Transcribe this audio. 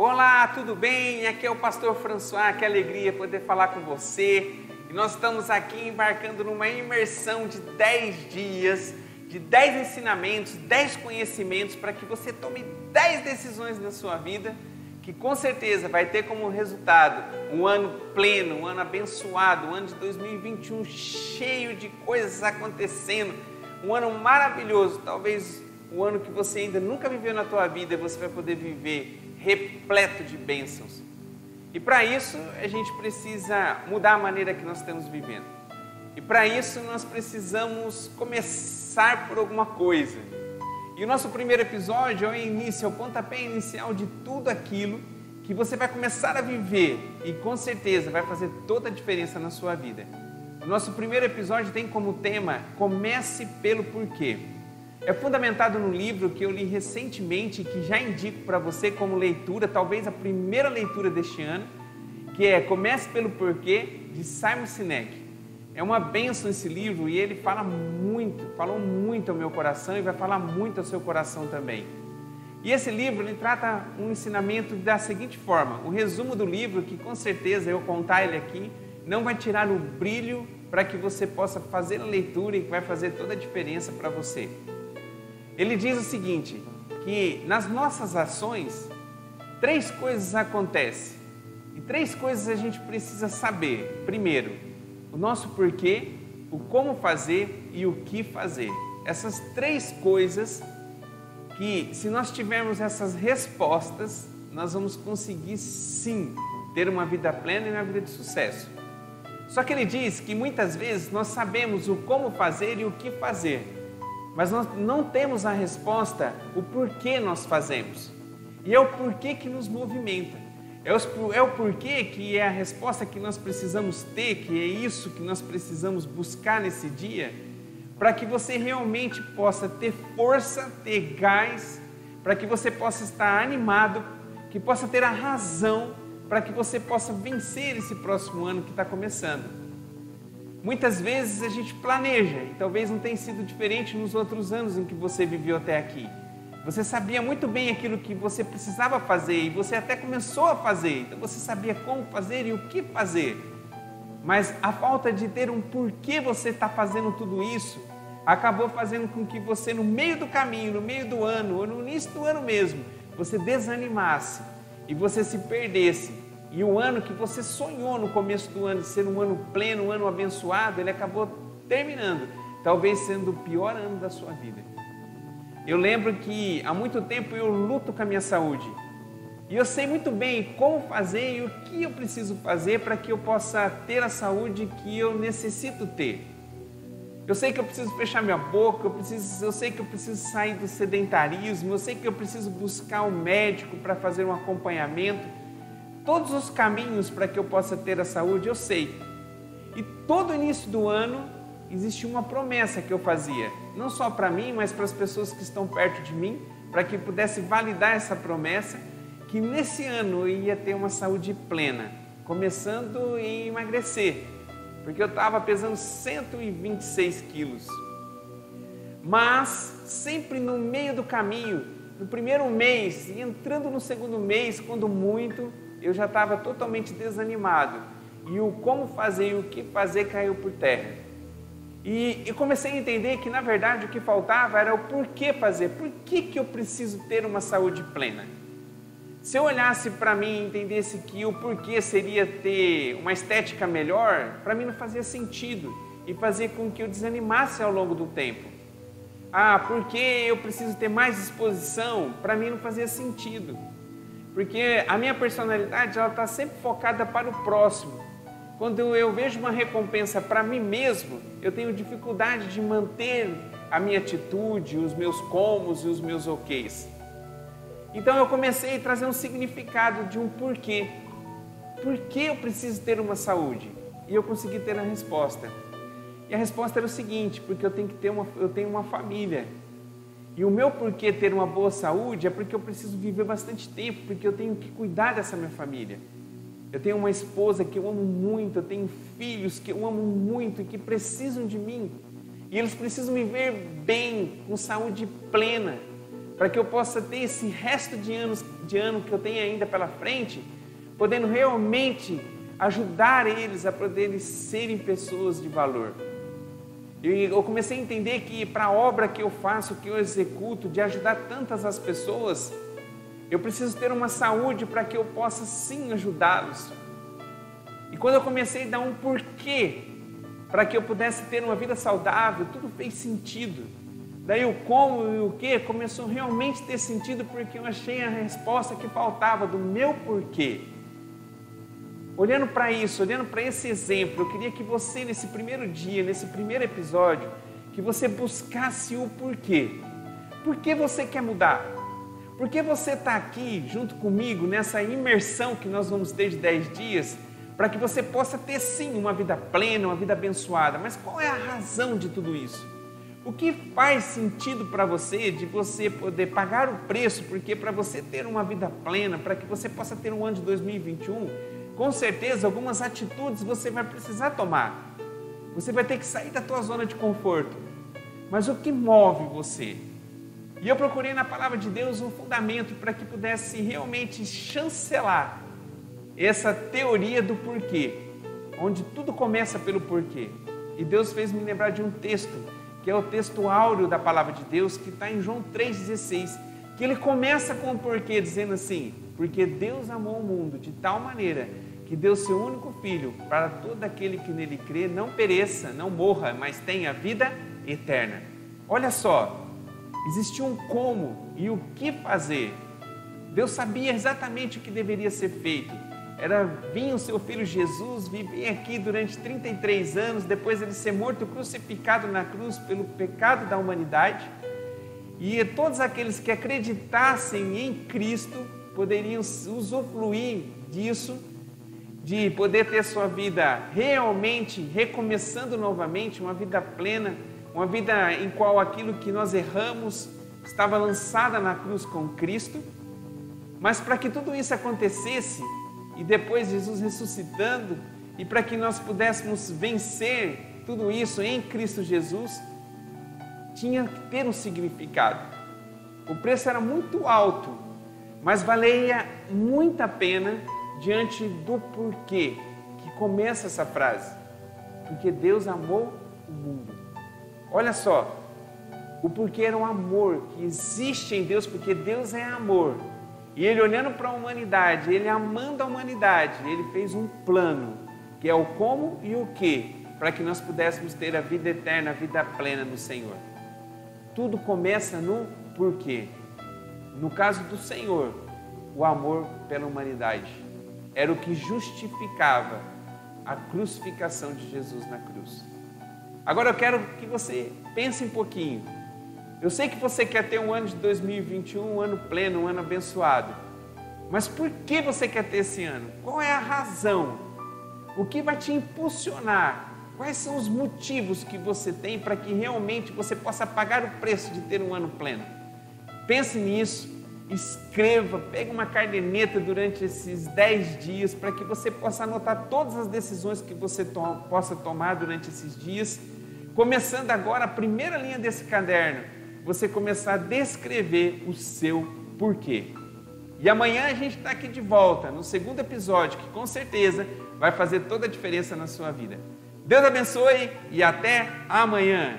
Olá, tudo bem? Aqui é o pastor François, que alegria poder falar com você. E nós estamos aqui embarcando numa imersão de 10 dias, de 10 ensinamentos, 10 conhecimentos para que você tome 10 decisões na sua vida, que com certeza vai ter como resultado um ano pleno, um ano abençoado, um ano de 2021 cheio de coisas acontecendo, um ano maravilhoso, talvez o ano que você ainda nunca viveu na tua vida, você vai poder viver repleto de bênçãos. E para isso a gente precisa mudar a maneira que nós estamos vivendo. E para isso nós precisamos começar por alguma coisa. E o nosso primeiro episódio é o início, é o pontapé inicial de tudo aquilo que você vai começar a viver e com certeza vai fazer toda a diferença na sua vida. O nosso primeiro episódio tem como tema Comece pelo Porquê. É fundamentado no livro que eu li recentemente, que já indico para você como leitura, talvez a primeira leitura deste ano, que é Comece pelo Porquê, de Simon Sinek. É uma bênção esse livro e ele falou muito ao meu coração e vai falar muito ao seu coração também. E esse livro, ele trata um ensinamento da seguinte forma, o resumo do livro, que com certeza eu contar ele aqui, não vai tirar o brilho para que você possa fazer a leitura e que vai fazer toda a diferença para você. Ele diz o seguinte, que nas nossas ações, 3 coisas acontecem. E 3 coisas a gente precisa saber. Primeiro, o nosso porquê, o como fazer e o que fazer. Essas 3 coisas que, se nós tivermos essas respostas, nós vamos conseguir sim ter uma vida plena e uma vida de sucesso. Só que ele diz que muitas vezes nós sabemos o como fazer e o que fazer, mas nós não temos a resposta, o porquê nós fazemos. E é o porquê que nos movimenta. É o porquê que é a resposta que nós precisamos ter, que é isso que nós precisamos buscar nesse dia, para que você realmente possa ter força, ter gás, para que você possa estar animado, que possa ter a razão, para que você possa vencer esse próximo ano que está começando. Muitas vezes a gente planeja, e talvez não tenha sido diferente nos outros anos em que você viveu até aqui. Você sabia muito bem aquilo que você precisava fazer e você até começou a fazer, então você sabia como fazer e o que fazer. Mas a falta de ter um porquê você está fazendo tudo isso, acabou fazendo com que você no meio do caminho, no meio do ano, ou no início do ano mesmo, você desanimasse e você se perdesse. E o ano que você sonhou no começo do ano de ser um ano pleno, um ano abençoado, ele acabou terminando, talvez sendo o pior ano da sua vida. Eu lembro que há muito tempo eu luto com a minha saúde. E eu sei muito bem como fazer e o que eu preciso fazer para que eu possa ter a saúde que eu necessito ter. Eu sei que eu preciso fechar minha boca, eu sei que eu preciso sair do sedentarismo, eu sei que eu preciso buscar um médico para fazer um acompanhamento. Todos os caminhos para que eu possa ter a saúde, eu sei. E todo início do ano, existia uma promessa que eu fazia. Não só para mim, mas para as pessoas que estão perto de mim, para que pudesse validar essa promessa, que nesse ano eu ia ter uma saúde plena, começando em emagrecer, porque eu estava pesando 126 quilos. Mas, sempre no meio do caminho, no primeiro mês, e entrando no segundo mês, quando muito, eu já estava totalmente desanimado. E o como fazer e o que fazer caiu por terra. E eu comecei a entender que, na verdade, o que faltava era o porquê fazer. Por que eu preciso ter uma saúde plena? Se eu olhasse para mim e entendesse que o porquê seria ter uma estética melhor, para mim não fazia sentido. E fazia com que eu desanimasse ao longo do tempo. Porque eu preciso ter mais disposição? Para mim não fazia sentido. Porque a minha personalidade está sempre focada para o próximo. Quando eu vejo uma recompensa para mim mesmo, eu tenho dificuldade de manter a minha atitude, os meus comos e os meus ok's. Então eu comecei a trazer um significado de um porquê. Por que eu preciso ter uma saúde? E eu consegui ter a resposta. E a resposta era o seguinte, porque eu tenho uma família. E o meu porquê ter uma boa saúde é porque eu preciso viver bastante tempo, porque eu tenho que cuidar dessa minha família. Eu tenho uma esposa que eu amo muito, eu tenho filhos que eu amo muito e que precisam de mim. E eles precisam me ver bem, com saúde plena, para que eu possa ter esse resto de ano que eu tenho ainda pela frente, podendo realmente ajudar eles a poderem serem pessoas de valor. Eu comecei a entender que para a obra que eu faço, que eu executo, de ajudar tantas as pessoas, eu preciso ter uma saúde para que eu possa sim ajudá-los. E quando eu comecei a dar um porquê para que eu pudesse ter uma vida saudável, tudo fez sentido. Daí o como e o que começou realmente a ter sentido, porque eu achei a resposta que faltava do meu porquê. Olhando para isso, olhando para esse exemplo, eu queria que você, nesse primeiro dia, nesse primeiro episódio, que você buscasse o porquê. Por que você quer mudar? Por que você está aqui junto comigo nessa imersão que nós vamos ter de 10 dias, para que você possa ter sim uma vida plena, uma vida abençoada. Mas qual é a razão de tudo isso? O que faz sentido para você de você poder pagar o preço? Porque para você ter uma vida plena, para que você possa ter um ano de 2021, com certeza algumas atitudes você vai precisar tomar. Você vai ter que sair da tua zona de conforto. Mas o que move você? E eu procurei na palavra de Deus um fundamento para que pudesse realmente chancelar essa teoria do porquê, onde tudo começa pelo porquê. E Deus fez me lembrar de um texto, que é o texto áureo da palavra de Deus, que está em João 3,16, que ele começa com o porquê, dizendo assim: porque Deus amou o mundo de tal maneira que deu seu único filho, para todo aquele que nele crê não pereça, não morra, mas tenha vida eterna. Olha só, existia um como e o que fazer. Deus sabia exatamente o que deveria ser feito. Vinha o seu filho Jesus, vivia aqui durante 33 anos, depois ele ser morto, crucificado na cruz pelo pecado da humanidade, e todos aqueles que acreditassem em Cristo poderiam usufruir disso, de poder ter sua vida realmente recomeçando novamente, uma vida plena, uma vida em qual aquilo que nós erramos estava lançada na cruz com Cristo. Mas para que tudo isso acontecesse, e depois Jesus ressuscitando, e para que nós pudéssemos vencer tudo isso em Cristo Jesus, tinha que ter um significado. O preço era muito alto, mas valia muito a pena diante do porquê que começa essa frase. Porque Deus amou o mundo. Olha só, o porquê era um amor que existe em Deus, porque Deus é amor. E Ele olhando para a humanidade, Ele amando a humanidade, Ele fez um plano, que é o como e o que, para que nós pudéssemos ter a vida eterna, a vida plena no Senhor. Tudo começa no porquê. No caso do Senhor, o amor pela humanidade era o que justificava a crucificação de Jesus na cruz. Agora eu quero que você pense um pouquinho. Eu sei que você quer ter um ano de 2021, um ano pleno, um ano abençoado. Mas por que você quer ter esse ano? Qual é a razão? O que vai te impulsionar? Quais são os motivos que você tem para que realmente você possa pagar o preço de ter um ano pleno? Pense nisso, escreva, pegue uma caderneta durante esses 10 dias para que você possa anotar todas as decisões que você possa tomar durante esses dias. Começando agora a primeira linha desse caderno, você começar a descrever o seu porquê. E amanhã a gente está aqui de volta, no segundo episódio, que com certeza vai fazer toda a diferença na sua vida. Deus abençoe e até amanhã.